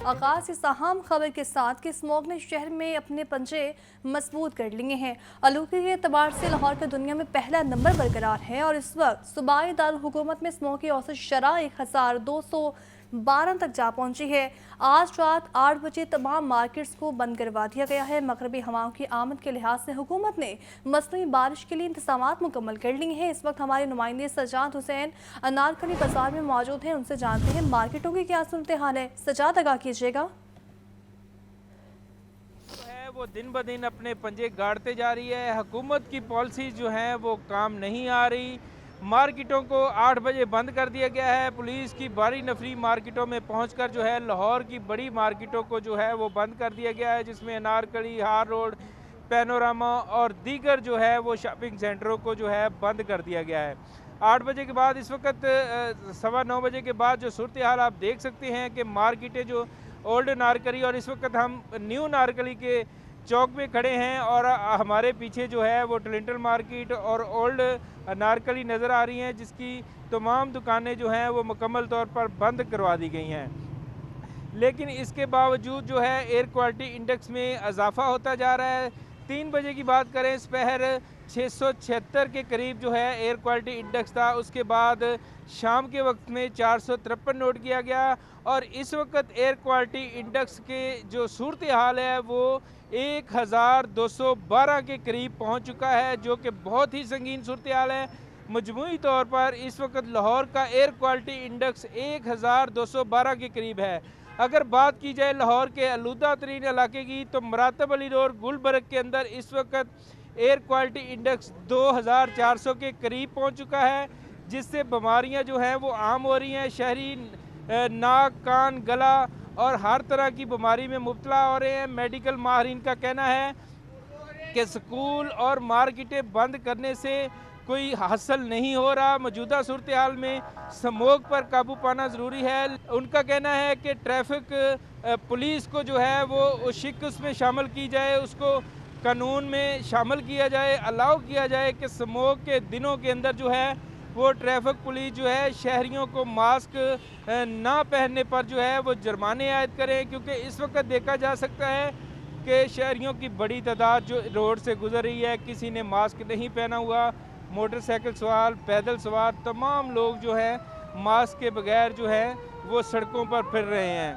آغاز اس اہم خبر کے ساتھ کہ اسموگ نے شہر میں اپنے پنجے مضبوط کر لیے ہیں۔ آلودگی کے اعتبار سے لاہور کا دنیا میں پہلا نمبر برقرار ہے اور اس وقت صوبائی دارالحکومت میں اسموگ کی اوسط شرح 1212 تک جا پہنچی ہے۔ آج رات 8 بجے تمام مارکیٹس کو بند کروا دیا گیا ہے۔ مغربی ہواؤں کی آمد کے لحاظ سے حکومت نے مصنوعی بارش کے لیے انتظامات مکمل کر لی ہیں۔ اس وقت ہمارے نمائندے سجاد حسین انارکلی بازار میں موجود ہیں، ان سے جانتے ہیں مارکیٹوں کی کیا صورتحال ہے۔ سجاد آگاہ کیجیے گا۔ وہ دن بدن اپنے پنجے گاڑتے جا رہی ہے۔ حکومت کی پالیسی جو ہیں وہ کام نہیں آ رہی۔ مارکیٹوں کو 8 بجے بند کر دیا گیا ہے۔ پولیس کی بھاری نفری مارکیٹوں میں پہنچ کر جو ہے لاہور کی بڑی مارکیٹوں کو جو ہے وہ بند کر دیا گیا ہے، جس میں انارکلی، ہار روڈ، پینوراما اور دیگر جو ہے وہ شاپنگ سینٹروں کو جو ہے بند کر دیا گیا ہے۔ 8 بجے کے بعد اس وقت 9:15 بجے کے بعد جو صورتحال آپ دیکھ سکتے ہیں کہ مارکیٹیں جو اولڈ نارکلی، اور اس وقت ہم نیو نارکلی کے چوک میں کھڑے ہیں اور ہمارے پیچھے جو ہے وہ ٹلنٹل مارکیٹ اور اولڈ نارکلی نظر آ رہی ہیں، جس کی تمام دکانیں جو ہیں وہ مکمل طور پر بند کروا دی گئی ہیں۔ لیکن اس کے باوجود جو ہے ایئر کوالٹی انڈیکس میں اضافہ ہوتا جا رہا ہے۔ 3 بجے کی بات کریں، سپہر 676 کے قریب جو ہے ایئر کوالٹی انڈیکس تھا، اس کے بعد شام کے وقت میں 453 نوٹ کیا گیا، اور اس وقت ایئر کوالٹی انڈیکس کے جو صورتحال ہے وہ 1212 کے قریب پہنچ چکا ہے، جو کہ بہت ہی سنگین صورتحال ہے۔ مجموعی طور پر اس وقت لاہور کا ایئر کوالٹی انڈیکس 1212 کے قریب ہے۔ اگر بات کی جائے لاہور کے آلودہ ترین علاقے کی، تو مراتب علی روڈ گلبرگ کے اندر اس وقت ایئر کوالٹی انڈیکس 2400 کے قریب پہنچ چکا ہے، جس سے بیماریاں جو ہیں وہ عام ہو رہی ہیں۔ شہری ناک، کان، گلا اور ہر طرح کی بیماری میں مبتلا ہو رہے ہیں۔ میڈیکل ماہرین کا کہنا ہے کہ سکول اور مارکیٹیں بند کرنے سے کوئی حاصل نہیں ہو رہا۔ موجودہ صورتحال میں سموگ پر قابو پانا ضروری ہے۔ ان کا کہنا ہے کہ ٹریفک پولیس کو جو ہے وہ شکست میں شامل کی جائے، اس کو قانون میں شامل کیا جائے، الاؤ کیا جائے کہ سموگ کے دنوں کے اندر جو ہے وہ ٹریفک پولیس جو ہے شہریوں کو ماسک نہ پہننے پر جو ہے وہ جرمانے عائد کریں، کیونکہ اس وقت دیکھا جا سکتا ہے کہ شہریوں کی بڑی تعداد جو روڈ سے گزر رہی ہے، کسی نے ماسک نہیں پہنا ہوا، موٹر سائیکل سوار، پیدل سوار، تمام لوگ جو ہیں ماسک کے بغیر جو ہیں وہ سڑکوں پر پھر رہے ہیں۔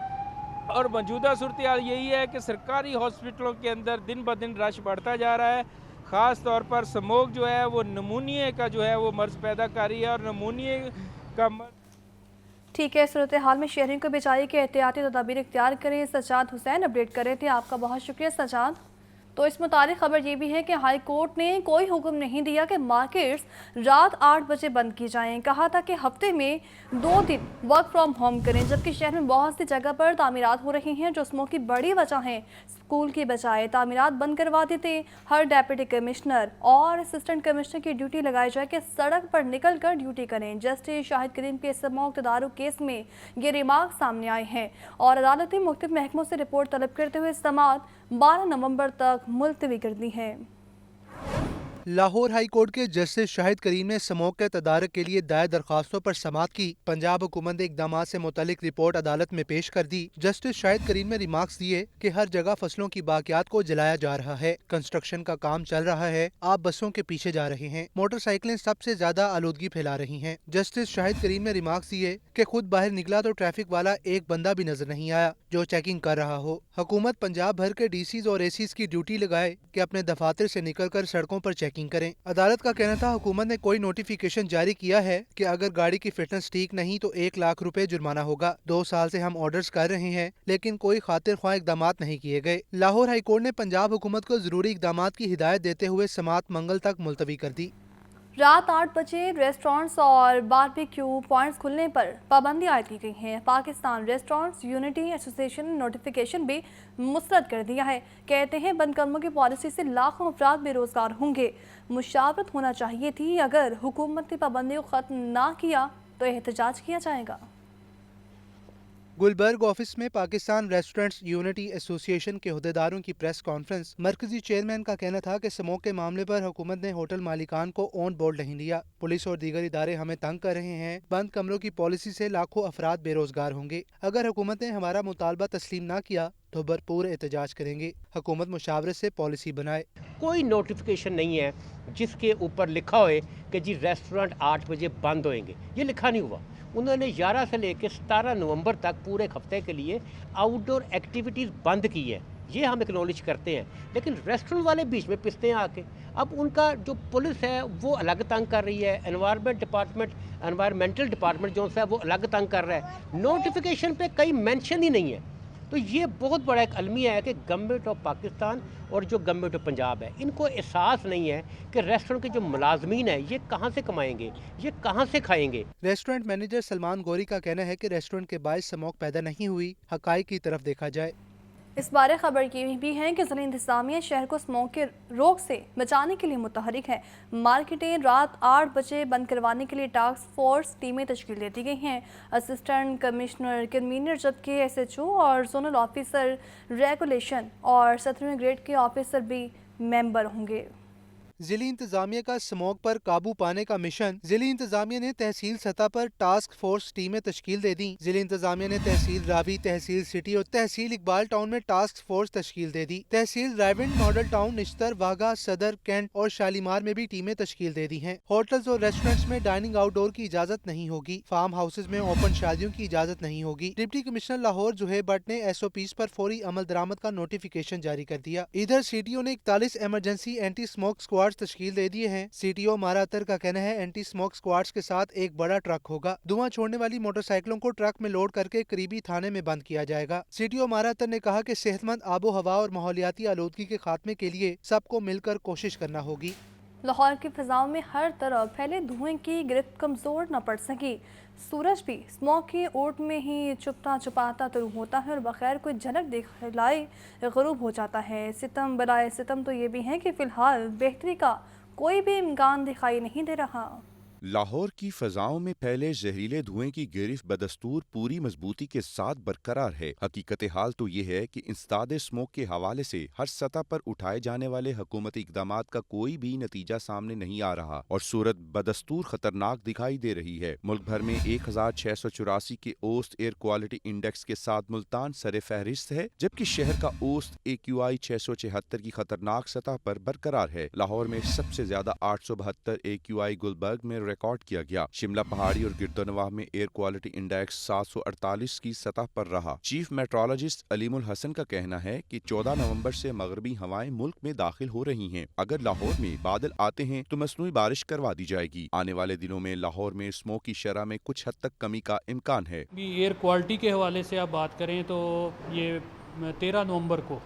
اور موجودہ صورتحال یہی ہے کہ سرکاری ہاسپٹلوں کے اندر دن بدن رش بڑھتا جا رہا ہے۔ خاص طور پر سموگ جو ہے وہ نمونیے کا جو ہے وہ مرض پیدا کر رہی ہے، اور نمونیے کا مرض ٹھیک ہے، صورتحال میں شہریوں کو بچائی کے احتیاطی تدابیر اختیار کریں۔ سجاد حسین اپڈیٹ کر رہے تھے، آپ کا بہت شکریہ سجاد۔ تو اس متعلق خبر یہ بھی ہے کہ ہائی کورٹ نے کوئی حکم نہیں دیا کہ مارکیٹس رات 8 بجے بند کی جائیں۔ کہا تھا کہ ہفتے میں 2 دن ورک فرام ہوم کریں، جبکہ شہر میں بہت سی جگہ پر تعمیرات ہو رہی ہیں جو اسموگ کی بڑی وجہ ہیں۔ اسکول کی بجائے تعمیرات بند کروا دیتے، ہر ڈیپٹی کمشنر اور اسسٹنٹ کمشنر کی ڈیوٹی لگائی جائے کہ سڑک پر نکل کر ڈیوٹی کریں۔ جسٹس شاہد کریم کے اسموگ تدارک کیس میں یہ ریمارک سامنے آئے ہیں، اور عدالت نے مختلف محکموں سے رپورٹ طلب کرتے ہوئے سماعت 12 نومبر تک ملتوی کر دی ہے۔ لاہور ہائی کورٹ کے جسٹس شاہد کریم نے سموگ کے تدارک کے لیے دائر درخواستوں پر سماعت کی۔ پنجاب حکومت نے اقدامات سے متعلق رپورٹ عدالت میں پیش کر دی۔ جسٹس شاہد کریم نے ریمارکس دیے کہ ہر جگہ فصلوں کی باقیات کو جلایا جا رہا ہے، کنسٹرکشن کا کام چل رہا ہے، آپ بسوں کے پیچھے جا رہے ہیں، موٹر سائیکلیں سب سے زیادہ آلودگی پھیلا رہی ہیں۔ جسٹس شاہد کریم نے ریمارکس دیے کہ خود باہر نکلا تو ٹریفک والا ایک بندہ بھی نظر نہیں آیا جو چیکنگ کر رہا ہو۔ حکومت پنجاب بھر کے ڈی سیز اور اے سیز کی ڈیوٹی لگائے کہ اپنے دفاتر سے نکل کر سڑکوں پر چیکنگ کریں۔ عدالت کا کہنا تھا حکومت نے کوئی نوٹیفیکیشن جاری کیا ہے کہ اگر گاڑی کی فٹنس ٹھیک نہیں تو 1 لاکھ روپے جرمانہ ہوگا۔ 2 سال سے ہم آرڈرز کر رہے ہیں لیکن کوئی خاطر خواہ اقدامات نہیں کیے گئے۔ لاہور ہائی کورٹ نے پنجاب حکومت کو ضروری اقدامات کی ہدایت دیتے ہوئے سماعت منگل تک ملتوی کر دی۔ رات 8 بجے ریسٹورانٹس اور باربیکیو پوائنٹس کھلنے پر پابندی عائد کی گئی ہے۔ پاکستان ریسٹورانٹس یونٹی ایسوسی ایشن نے نوٹیفیکیشن بھی مسترد کر دیا ہے۔ کہتے ہیں بند قدموں کی پالیسی سے لاکھوں افراد بے روزگار ہوں گے۔ مشاورت ہونا چاہیے تھی، اگر حکومت نے پابندی کو ختم نہ کیا تو احتجاج کیا جائے گا۔ गुलबर्ग ऑफिस में पाकिस्तान रेस्टोरेंट्स यूनिटी एसोसिएशन के अहदेदारों की प्रेस कॉन्फ्रेंस। मरकजी चेयरमैन का कहना था कि स्मोक के मामले पर हुकूमत ने होटल मालिकान को ऑन बोर्ड नहीं लिया। पुलिस और दीगर इदारे हमें तंग कर रहे हैं। बंद कमरों की पॉलिसी से लाखों अफराद बेरोजगार होंगे। अगर हुकूमत ने हमारा मुतालबा तस्लीम न किया तो भरपूर एहतजाज करेंगे। हुकूमत मुशावरे से पॉलिसी बनाए। कोई नोटिफिकेशन नहीं है जिसके ऊपर लिखा होए कि जी रेस्टोरेंट 8 बजे बंद होएंगे, ये लिखा नहीं हुआ। उन्होंने 11 से लेकर 17 नवंबर तक पूरे एक हफ्ते के लिए आउटडोर एक्टिविटीज़ बंद की है, ये हम एक्नॉलेज करते हैं। लेकिन रेस्टोरेंट वाले बीच में पिसते हैं आके। अब उनका जो पुलिस है वो अलग तंग कर रही है, एनवायरमेंटल डिपार्टमेंट जो है वो अलग तंग कर रहा है। नोटिफिकेशन पे कहीं मेंशन ही नहीं है। तो ये बहुत बड़ा एक अलमिया है कि गवर्नमेंट ऑफ पाकिस्तान और जो गवर्नमेंट ऑफ पंजाब है, इनको एहसास नहीं है कि रेस्टोरेंट के जो मुलाजमीन है ये कहाँ से कमाएंगे, ये कहाँ से खाएंगे। रेस्टोरेंट मैनेजर सलमान गौरी का कहना है कि रेस्टोरेंट के बायस स्मोक पैदा नहीं हुई, हकाइक की तरफ देखा जाए। इस बारे खबर ये भी है कि ज़िला इंतज़ामिया शहर को स्मोक के रोक से बचाने के लिए मुतहरिक है। मार्केटें रात 8 बजे बंद करवाने के लिए टास्क फोर्स टीमें तश्कील दे दी गई हैं। असिस्टेंट कमिश्नर कन्वीनर जबकि SHO और जोनल ऑफिसर रेगुलेशन और 17वें ग्रेड के ऑफिसर भी मेंबर होंगे। जिली इंतजामिया का स्मोक पर काबू पाने का मिशन। जिली इंतजामिया ने तहसील सतह पर टास्क फोर्स टीमें तश्कील दे दी। जिली इंतजामिया ने तहसील रावी, तहसील सिटी और तहसील इकबाल टाउन में टास्क फोर्स तश्कील दे दी। तहसील रायविंड, मॉडल टाउन, निश्तर, वाघा, सदर, कैंट और शालीमार में भी टीमें तश्कील दे दी हैं। होटल्स और रेस्टोरेंट्स में डाइनिंग आउटडोर की इजाजत नहीं होगी। फार्म हाउसेज में ओपन शादियों की इजाजत नहीं होगी। डिप्टी कमिश्नर लाहौर जुहेब भट्ट ने SOPs पर फौरी अमल दरामद का नोटिफिकेशन जारी कर दिया। इधर CTO ने 41 इमरजेंसी एंटी स्मोक स्क्वाड तश्कील दे दिए हैं। CTO मारा अतर का कहना है एंटी स्मोक स्क्वाड्स के साथ एक बड़ा ट्रक होगा। धुआं छोड़ने वाली मोटरसाइकिलों को ट्रक में लोड करके करीबी थाने में बंद किया जाएगा। CTO मारा अतर ने कहा कि सेहतमंद आबो हवा और माहौलियाती आलूदगी के खात्मे के लिए सबको मिलकर कोशिश करना होगी। लाहौर की फिजाओं में हर तरफ फैले धुएं की गिरफ्त कमज़ोर न पड़ सकी। सूरज भी स्मोक की ओट में ही छुपता छुपाता तुलू होता है और बगैर कोई झलक दिखलाए ग़ुरूब हो जाता है। सितम बलाए सितम तो ये भी है कि फ़िलहाल बेहतरी का कोई भी इम्कान दिखाई नहीं दे रहा। लाहौर की फ़ज़ाओं में फैले जहरीले धुएं की गिरफ्त बदस्तूर पूरी मजबूती के साथ बरकरार है। हकीकत हाल तो ये है कि इंसदाद स्मोक के हवाले से हर सतह पर उठाए जाने वाले हुकूमती इक़दामात का कोई भी नतीजा सामने नहीं आ रहा और सूरत बदस्तूर खतरनाक दिखाई दे रही है। मुल्क भर में 1684 के औसत एयर क्वालिटी इंडेक्स के साथ मुल्तान सरे फहरिस्त है, जबकि शहर का औसत AQI 674 की खतरनाक सतह पर बरकरार है। लाहौर में सबसे ज्यादा 872 AQI गुलबर्ग में रिकॉर्ड किया गया। शिमला पहाड़ी और गिरदोनवाह में एयर क्वालिटी इंडेक्स 748 की सतह पर रहा। चीफ मेट्रोलॉजिस्ट अलीमुल हसन का कहना है कि 14 नवंबर से मगरबी हवाएं मुल्क में दाखिल हो रही हैं। अगर लाहौर में बादल आते हैं तो मसनूई बारिश करवा दी जाएगी। आने वाले दिनों में लाहौर में स्मोक की शरह में कुछ हद तक कमी का इम्कान है। एयर क्वालिटी के हवाले से आप बात करें तो ये 13 नवंबर को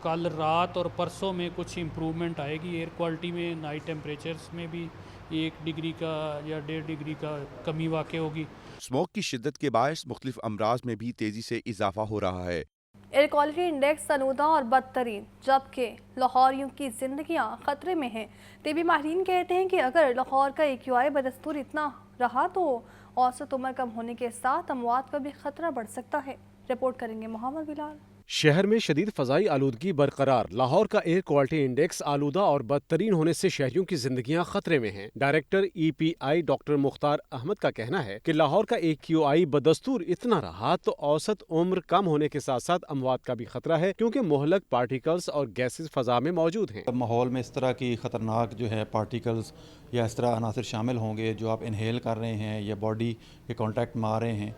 कल रात और परसों में कुछ इम्प्रूवमेंट आएगी एयर क्वालिटी में। नाइट टेम्परेचर्स में भी 1 डिग्री का या 1.5 डिग्री का कमी वाक़ होगी। स्मोक की शिद्दत के बायस मुख्तलिफ अमराज में भी तेजी से इजाफा हो रहा है। एयर क्वालिटी इंडेक्स आलूदा और बदतरीन, जबकि लाहौरियों की जिंदगियां खतरे में हैं। टीबी माहिरीन कहते हैं कि अगर लाहौर का AQI बदस्तूर इतना रहा तो औसत उम्र कम होने के साथ अमवात का भी खतरा बढ़ सकता है। रिपोर्ट करेंगे मोहम्मद बिलाल। शहर में शदीद फ़ज़ाई आलूदगी बरकरार। लाहौर का एयर क्वालिटी इंडेक्स आलूदा और बदतरीन होने से शहरियों की जिंदगियां खतरे में हैं। Director EPI doctor Mukhtar Ahmad का कहना है कि लाहौर का AQI बदस्तूर इतना रहा तो औसत उम्र कम होने के साथ साथ अमवात का भी खतरा है, क्योंकि मोहलक पार्टिकल्स और गैसेस फ़ज़ा में मौजूद हैं। माहौल में इस तरह की ख़तरनाक जो है पार्टिकल्स या इस तरह अनासर शामिल होंगे जो आप इनहेल कर रहे हैं या बॉडी के कॉन्टैक्ट में आ रहे हैं,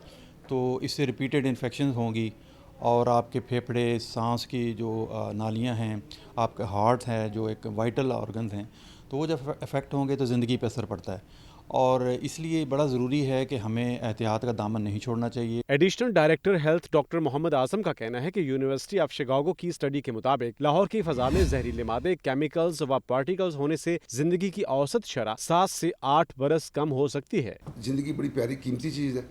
तो इससे रिपीटेड इन्फेक्शन होंगी और आपके फेफड़े, सांस की जो नालियां हैं, आपका हार्ट है जो एक वाइटल ऑर्गन्स हैं, तो वो जब इफ़ेक्ट होंगे तो ज़िंदगी पे असर पड़ता है और इसलिए बड़ा ज़रूरी है कि हमें एहतियात का दामन नहीं छोड़ना चाहिए। Additional director health doctor Mohammad Azam का कहना है कि यूनिवर्सिटी ऑफ शिकागो की स्टडी के मुताबिक लाहौर की फ़ज़ा में जहरीले मादे, केमिकल्स व पार्टिकल्स होने से ज़िंदगी की औसत शरह 7 से 8 बरस कम हो सकती है। ज़िंदगी बड़ी प्यारी कीमती चीज़ है,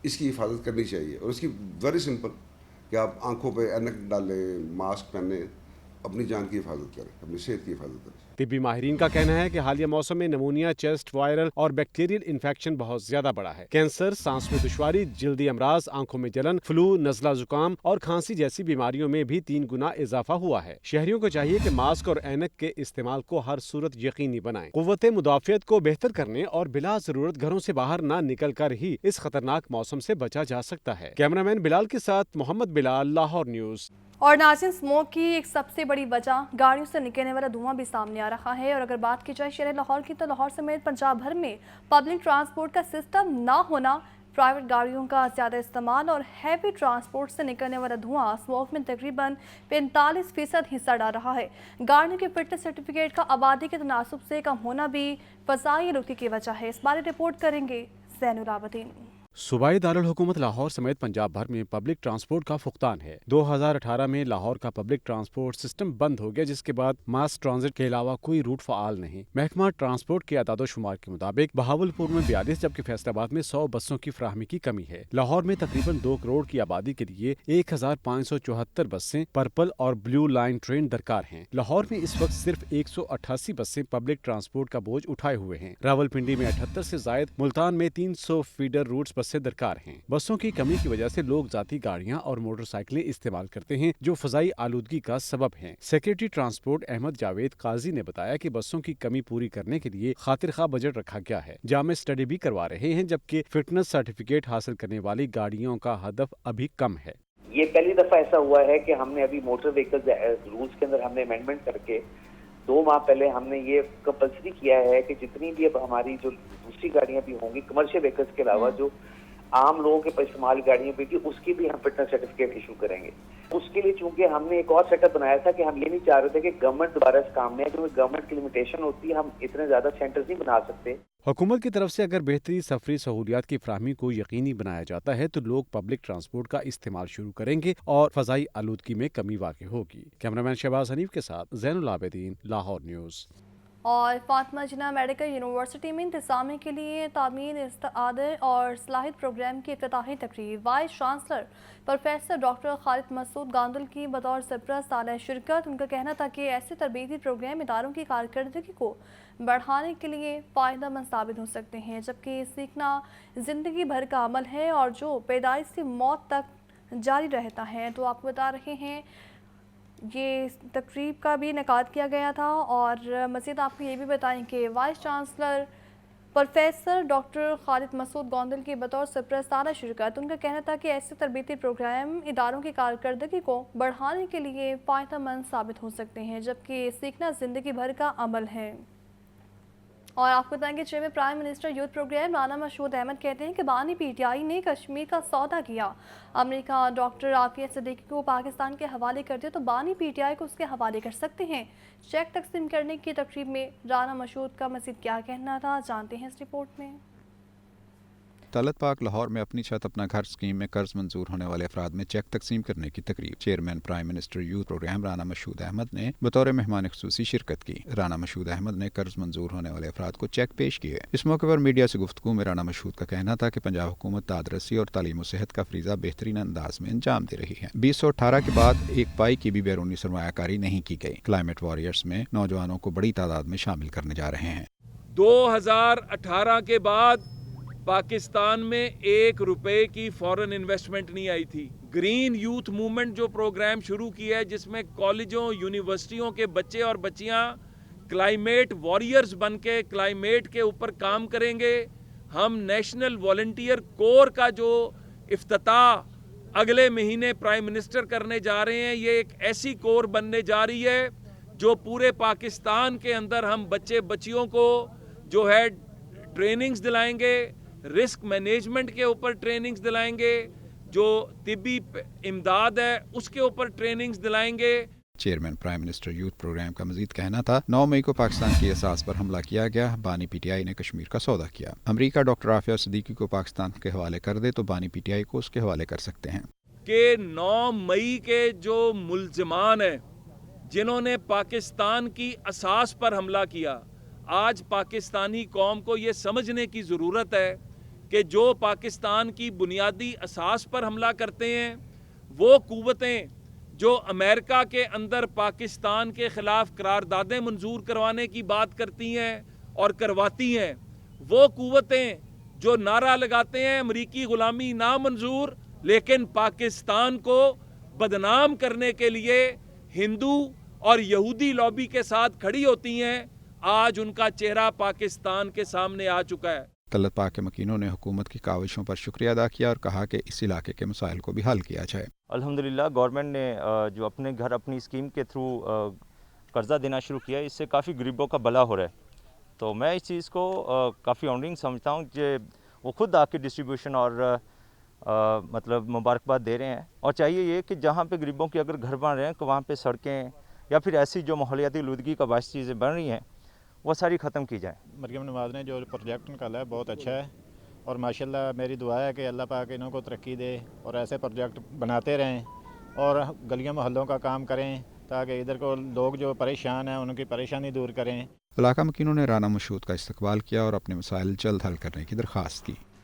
इसकी हिफाजत करनी चाहिए और इसकी वेरी सिंपल कि आप आंखों पे ऐनक डालें, मास्क पहने, अपनी जान की हिफाजत करें, अपनी सेहत की हिफाजत करें। طبی माहिरीन का कहना है कि हालिया मौसम में नमूनिया, चेस्ट, वायरल और बैक्टीरियल इन्फेक्शन बहुत ज्यादा बढ़ा है। कैंसर, सांस में दुश्वारी, जल्दी अमराज, आंखों में जलन, फ्लू, नज़ला जुकाम और खांसी जैसी बीमारियों में भी 3 गुना इजाफा हुआ है। शहरियों को चाहिए कि मास्क और ऐनक के इस्तेमाल को हर सूरत यकीनी बनाएं। कुव्वते मुदाफियत को बेहतर करने और बिला जरूरत घरों से बाहर न निकल कर ही इस खतरनाक मौसम से बचा जा सकता है। कैमरामैन बिलाल के साथ मोहम्मद बिलाल, लाहौर न्यूज़। और नाज़रीन, स्मोक की एक सबसे बड़ी वजह गाड़ियों से निकलने वाला धुआं भी सामने आ रहा है। और अगर बात की जाए शहर लाहौर की, तो लाहौर समेत पंजाब भर में पब्लिक ट्रांसपोर्ट का सिस्टम ना होना, प्राइवेट गाड़ियों का ज़्यादा इस्तेमाल और हैवी ट्रांसपोर्ट से निकलने वाला धुआं स्मोक में तकरीबन 45% हिस्सा डाल रहा है। गाड़ियों के फिटनेस सर्टिफिकेट का आबादी के तनासुब से कम होना भी फ़ज़ाई आलूदगी की वजह है। इस बारे रिपोर्ट करेंगे ज़ैनुल आबदीन। सूबाई दारुल हुकूमत लाहौर समेत पंजाब भर में पब्लिक ट्रांसपोर्ट का फुकतान है। 2018 में लाहौर का पब्लिक ट्रांसपोर्ट सिस्टम बंद हो गया, जिसके बाद मास ट्रांजिट के अलावा कोई रूट फ़ाल नहीं। महकमा ट्रांसपोर्ट के अदाद-ओ-शुमार के मुताबिक बहावलपुर में 42 जबकि फैसलाबाद में 100 बसों की फ्राहमी की कमी है। लाहौर में तकरीबन 2 करोड़ की आबादी के लिए 1574 बसें पर्पल और ब्लू लाइन ट्रेन दरकार हैं। लाहौर में इस वक्त सिर्फ 188 बसें पब्लिक ट्रांसपोर्ट का बोझ उठाए हुए हैं। रावलपिंडी में 78 से जायद, मुल्तान में 300 फीडर रूट्स बसें दरकार हैं। बसों की कमी की वजह से लोग जाती गाड़ियां और मोटरसाइकिलें इस्तेमाल करते हैं, जो फजाई आलूदगी का सबब हैं। सेक्रेटरी ट्रांसपोर्ट अहमद जावेद काजी ने बताया कि बसों की कमी पूरी करने के लिए खातिर खा बजट रखा गया है। जामे स्टडी भी करवा रहे हैं, जबकि फिटनेस सर्टिफिकेट हासिल करने वाली गाड़ियों का हदफ अभी कम है। ये पहली दफा ऐसा हुआ है कि हमने अभी मोटर व्हीकल्स रूल्स के अंदर हमने अमेंडमेंट करके 2 माह पहले हमने ये कंपल्सरी किया है कि जितनी भी अब हमारी जो दूसरी गाड़ियां भी होंगी कमर्शियल व्हीकल्स के अलावा जो आम लोगों के इस्तेमाल गाड़ियों पे की, उसकी भी हम फिटनेस सर्टिफिकेट इशू करेंगे। उसके लिए चूंकि हमने एक और सेटअप बनाया था कि हम ये नहीं चाह रहे थे कि गवर्नमेंट दोबारा इस काम में है, क्योंकि गवर्नमेंट की लिमिटेशन होती है, हम इतने ज्यादा सेंटर्स नहीं बना सकते। हुकूमत की तरफ से अगर बेहतरी सफरी सहूलियात की फ्राहमी को यकीनी बनाया जाता है तो लोग पब्लिक ट्रांसपोर्ट का इस्तेमाल शुरू करेंगे और फजाई आलूदगी में कमी वाक़ई होगी। कैमरामैन शहबाज हनीफ के साथ ज़ैनुल आबदीन, लाहौर न्यूज़। और फातिमा जिन्ना मेडिकल यूनिवर्सिटी में इंतज़ामिया के लिए तामीर इस्तादे और सलाहियत प्रोग्राम की इफ्तिताही तकरीब vice chancellor professor doctor Khalid Masood Gandul की बतौर सरबराह साल शिरकत। उनका कहना था कि ऐसे तरबीती प्रोग्राम इदारों की कारकर्दगी को बढ़ाने के लिए फ़ायदेमंद साबित हो सकते हैं, जबकि सीखना ज़िंदगी भर का अमल है और जो पैदाइश से मौत तक जारी रहता है। तो आपको बता रहे हैं ये तकरीब का भी इनेकाद किया गया था। और मज़ीद आपको ये भी बताएं कि vice chancellor professor doctor Khalid Masood Gandul की बतौर सरबराह साल शिरकत, उनका कहना था कि ऐसे तरबीती प्रोग्राम इदारों की कारकर्दगी को बढ़ाने के लिए फ़ायदेमंद साबित हो सकते हैं, जबकि सीखना ज़िंदगी भर का अमल है। और आपको बताएंगे chairman prime minister youth programme Rana Mashhood Ahmad कहते हैं कि बानी पीटीआई ने कश्मीर का सौदा किया। अमेरिका डॉक्टर आफिया सिद्दीकी को पाकिस्तान के हवाले कर दिया तो बानी पीटीआई को उसके हवाले कर सकते हैं। चेक तकसीम करने की तकरीब में राना मशहूद का मज़ीद क्या कहना था, जानते हैं इस रिपोर्ट में। दौलत पाक लाहौर में अपनी छत अपना घर स्कीम में कर्ज मंजूर होने वाले अफराद में चेक तकसीम करने की तकरीब chairman prime minister youth programme Rana Mashhood Ahmad ने बतौर मेहमान खुसूसी शिरकत की। राना मशहूद अहमद ने कर्ज मंजूर होने वाले अफराद को चेक पेश किए। इस मौके पर मीडिया से गुफ्तगू में राना मशहूद का कहना था कि पंजाब हुकूमत दादरसी और तालीम सेहत का फरीजा बेहतरीन अंदाज में अंजाम दे रही है। 2018 के बाद एक पाई की भी बैरूनी सरमायाकारी नहीं की गई। क्लाइमेट वॉरियर्स में नौजवानों को बड़ी तादाद में शामिल करने जा रहे हैं। 2018 के बाद पाकिस्तान में 1 रुपए की फॉरेन इन्वेस्टमेंट नहीं आई थी। ग्रीन यूथ मूवमेंट जो प्रोग्राम शुरू किया है, जिसमें कॉलेजों यूनिवर्सिटियों के बच्चे और बच्चियां क्लाइमेट वॉरियर्स बन के क्लाइमेट के ऊपर काम करेंगे। हम नेशनल वॉलंटियर कोर का जो इफ्तिताह अगले महीने प्राइम मिनिस्टर करने जा रहे हैं, ये एक ऐसी कोर बनने जा रही है जो पूरे पाकिस्तान के अंदर हम बच्चे बच्चियों को जो है ट्रेनिंग्स दिलाएंगे, रिस्क मैनेजमेंट के ऊपर ट्रेनिंग्स दिलाएंगे, जो तिब्बी इमदाद है उसके ऊपर ट्रेनिंग्स दिलाएंगे। Chairman prime minister youth programme का मजीद कहना था 9 मई को पाकिस्तान की असास पर हमला किया गया। बानी पीटीआई ने कश्मीर का सौदा किया। अमेरिका डॉक्टर आफिया सिद्दीकी को पाकिस्तान के हवाले कर दे तो बानी पीटीआई को उसके हवाले कर सकते हैं। कि 9 मई के जो मुल्जिमान हैं जिन्होंने पाकिस्तान की असास पर हमला किया, आज पाकिस्तानी कौम को ये समझने की ज़रूरत है कि जो पाकिस्तान की बुनियादी असास पर हमला करते हैं वो कुव्वतें جو امریکہ کے اندر پاکستان کے خلاف قراردادیں منظور کروانے کی بات کرتی ہیں اور کرواتی ہیں، وہ قوتیں جو نعرہ لگاتے ہیں امریکی غلامی نامنظور، لیکن پاکستان کو بدنام کرنے کے لیے ہندو اور یہودی لابی کے ساتھ کھڑی ہوتی ہیں، آج ان کا چہرہ پاکستان کے سامنے آ چکا ہے۔ طلعت پاک کے مکینوں نے حکومت کی کاوشوں پر شکریہ ادا کیا اور کہا کہ اس علاقے کے مسائل کو بھی حل کیا جائے۔ الحمدللہ گورنمنٹ نے جو اپنے گھر اپنی اسکیم کے تھرو قرضہ دینا شروع کیا، اس سے کافی غریبوں کا بھلا ہو رہا ہے، تو میں اس چیز کو کافی آنرنگ سمجھتا ہوں کہ وہ خود آ کے ڈسٹریبیوشن اور مطلب مبارکباد دے رہے ہیں، اور چاہیے یہ کہ جہاں پہ غریبوں کے اگر گھر بن رہے ہیں کہ وہاں پہ سڑکیں یا پھر ایسی جو ماحولیاتی آلودگی کا باعث چیزیں بن رہی ہیں وہ ساری ختم کی جائیں۔ مریم نواز نے جو پروجیکٹ نکالا ہے بہت اچھا ہے، اور ماشاءاللہ میری دعا ہے کہ اللہ پاک انہوں کو ترقی دے اور ایسے پروجیکٹ بناتے رہیں اور گلیوں محلوں کا کام کریں تاکہ ادھر کو لوگ جو پریشان ہیں ان کی پریشانی دور کریں۔ علاقہ مکینوں نے رانا مشہود کا استقبال کیا اور اپنے مسائل جلد حل کرنے کی درخواست کی۔